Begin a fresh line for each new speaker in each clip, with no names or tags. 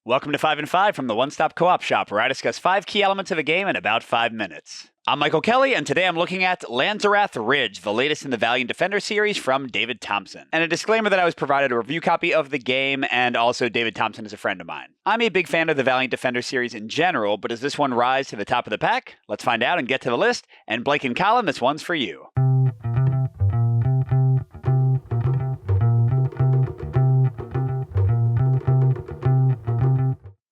Welcome to 5 and 5 from the One Stop Co-op Shop, where I discuss 5 key elements of a game in about 5 minutes. I'm Michael Kelly, and today I'm looking at Lanzerath Ridge, the latest in the Valiant Defenders series from David Thompson. And a disclaimer that I was provided a review copy of the game, and also David Thompson is a friend of mine. I'm a big fan of the Valiant Defenders series in general, but does this one rise to the top of the pack? Let's find out and get to the list. And Blake and Colin, this one's for you.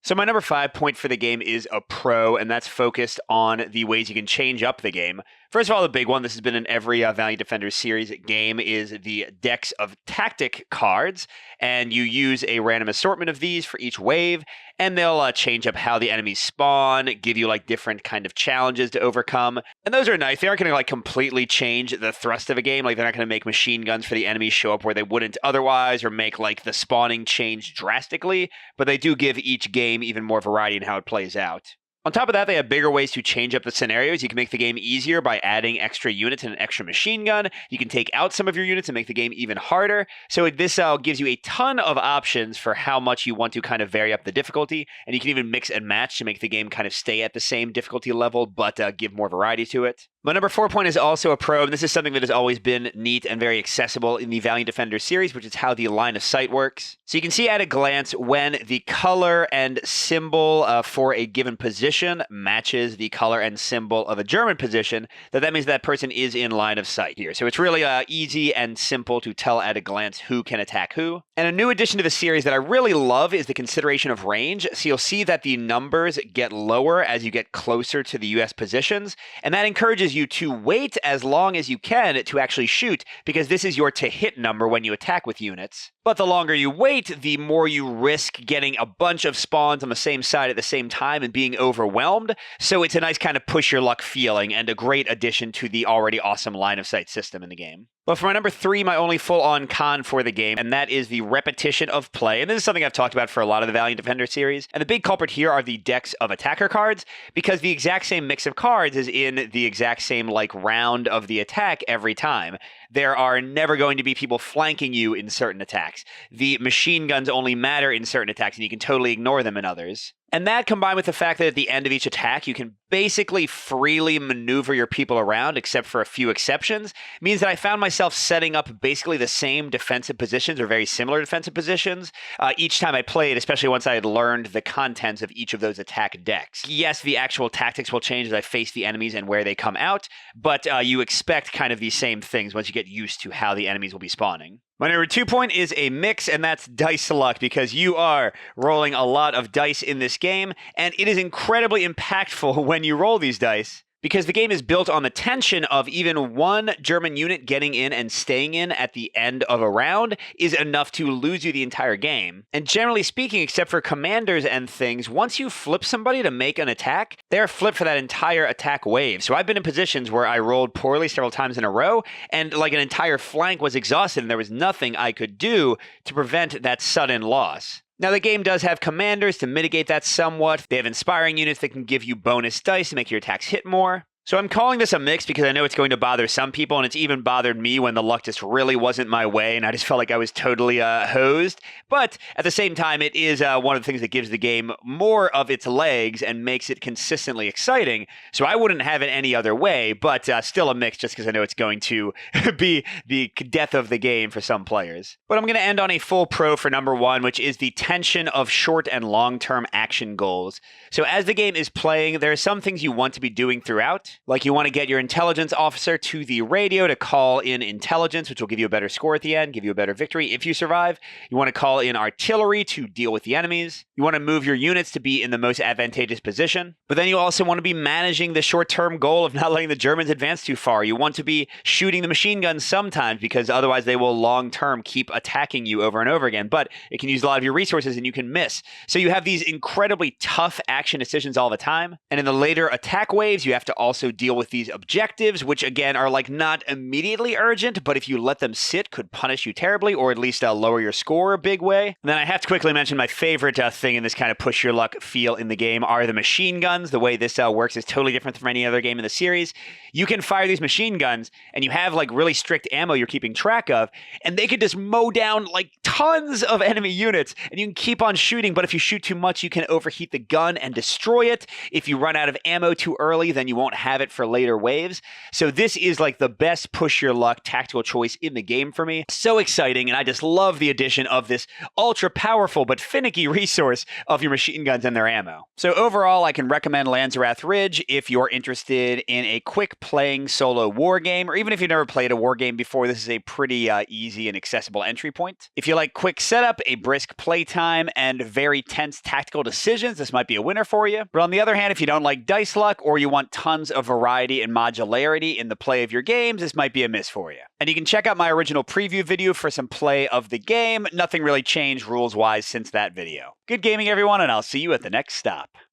So my number 5 point for the game is a pro, and that's focused on the ways you can change up the game. First of all, the big one, this has been in every Valiant Defenders series game, is the decks of tactic cards, and you use a random assortment of these for each wave, and they'll change up how the enemies spawn, give you like different kind of challenges to overcome, and those are nice. They aren't going to like completely change the thrust of a game. Like they're not going to make machine guns for the enemies show up where they wouldn't otherwise, or make like the spawning change drastically, but they do give each game even more variety in how it plays out. On top of that, they have bigger ways to change up the scenarios. You can make the game easier by adding extra units and an extra machine gun. You can take out some of your units and make the game even harder. So this gives you a ton of options for how much you want to kind of vary up the difficulty. And you can even mix and match to make the game kind of stay at the same difficulty level, but give more variety to it. My number 4 point is also a pro, and this is something that has always been neat and very accessible in the Valiant Defenders series, which is how the line of sight works. So you can see at a glance when the color and symbol for a given position matches the color and symbol of a German position, that means that person is in line of sight here. So it's really easy and simple to tell at a glance who can attack who. And a new addition to the series that I really love is the consideration of range. So you'll see that the numbers get lower as you get closer to the US positions, and that encourages you to wait as long as you can to actually shoot, because this is your to hit number when you attack with units. But the longer you wait, the more you risk getting a bunch of spawns on the same side at the same time and being overwhelmed. So it's a nice kind of push your luck feeling and a great addition to the already awesome line of sight system in the game. But for my number 3, my only full-on con for the game, and that is the repetition of play. And this is something I've talked about for a lot of the Valiant Defender series. And the big culprit here are the decks of attacker cards, because the exact same mix of cards is in the exact same like round of the attack every time. There are never going to be people flanking you in certain attacks. The machine guns only matter in certain attacks, and you can totally ignore them in others. And that, combined with the fact that at the end of each attack, you can basically freely maneuver your people around, except for a few exceptions, means that I found myself setting up basically the same defensive positions, or very similar defensive positions, each time I played, especially once I had learned the contents of each of those attack decks. Yes, the actual tactics will change as I face the enemies and where they come out, but you expect kind of these same things once you get used to how the enemies will be spawning. My number 2 point is a mix, and that's dice luck, because you are rolling a lot of dice in this game, and it is incredibly impactful when you roll these dice, because the game is built on the tension of even one German unit getting in and staying in at the end of a round is enough to lose you the entire game. And generally speaking, except for commanders and things, once you flip somebody to make an attack, they're flipped for that entire attack wave. So I've been in positions where I rolled poorly several times in a row, and like an entire flank was exhausted, and there was nothing I could do to prevent that sudden loss. Now, the game does have commanders to mitigate that somewhat. They have inspiring units that can give you bonus dice to make your attacks hit more. So I'm calling this a mix because I know it's going to bother some people, and it's even bothered me when the luck just really wasn't my way, and I just felt like I was totally hosed. But at the same time, it is one of the things that gives the game more of its legs and makes it consistently exciting. So I wouldn't have it any other way, but still a mix just because I know it's going to be the death of the game for some players. But I'm going to end on a full pro for number 1, which is the tension of short and long-term action goals. So as the game is playing, there are some things you want to be doing throughout. Like you want to get your intelligence officer to the radio to call in intelligence, which will give you a better score at the end, give you a better victory if you survive. You want to call in artillery to deal with the enemies. You want to move your units to be in the most advantageous position. But then you also want to be managing the short-term goal of not letting the Germans advance too far. You want to be shooting the machine guns sometimes, because otherwise they will long-term keep attacking you over and over again. But it can use a lot of your resources and you can miss. So you have these incredibly tough action decisions all the time. And in the later attack waves, you have to also also deal with these objectives, which again are like not immediately urgent, but if you let them sit, could punish you terribly, or at least lower your score a big way. And then I have to quickly mention my favorite thing in this kind of push your luck feel in the game are the machine guns. The way this works is totally different from any other game in the series. You can fire these machine guns, and you have like really strict ammo you're keeping track of, and they could just mow down like tons of enemy units, and you can keep on shooting, but if you shoot too much, you can overheat the gun and destroy it. If you run out of ammo too early, then you won't have it for later waves. So this is like the best push your luck tactical choice in the game for me. So exciting, and I just love the addition of this ultra powerful but finicky resource of your machine guns and their ammo. So overall, I can recommend Lanzerath Ridge if you're interested in a quick playing solo war game, or even if you've never played a war game before, this is a pretty easy and accessible entry point. If you like quick setup, a brisk playtime, and very tense tactical decisions, this might be a winner for you. But on the other hand, if you don't like dice luck, or you want tons of variety and modularity in the play of your games, this might be a miss for you. And you can check out my original preview video for some play of the game. Nothing really changed rules-wise since that video. Good gaming, everyone, and I'll see you at the next stop.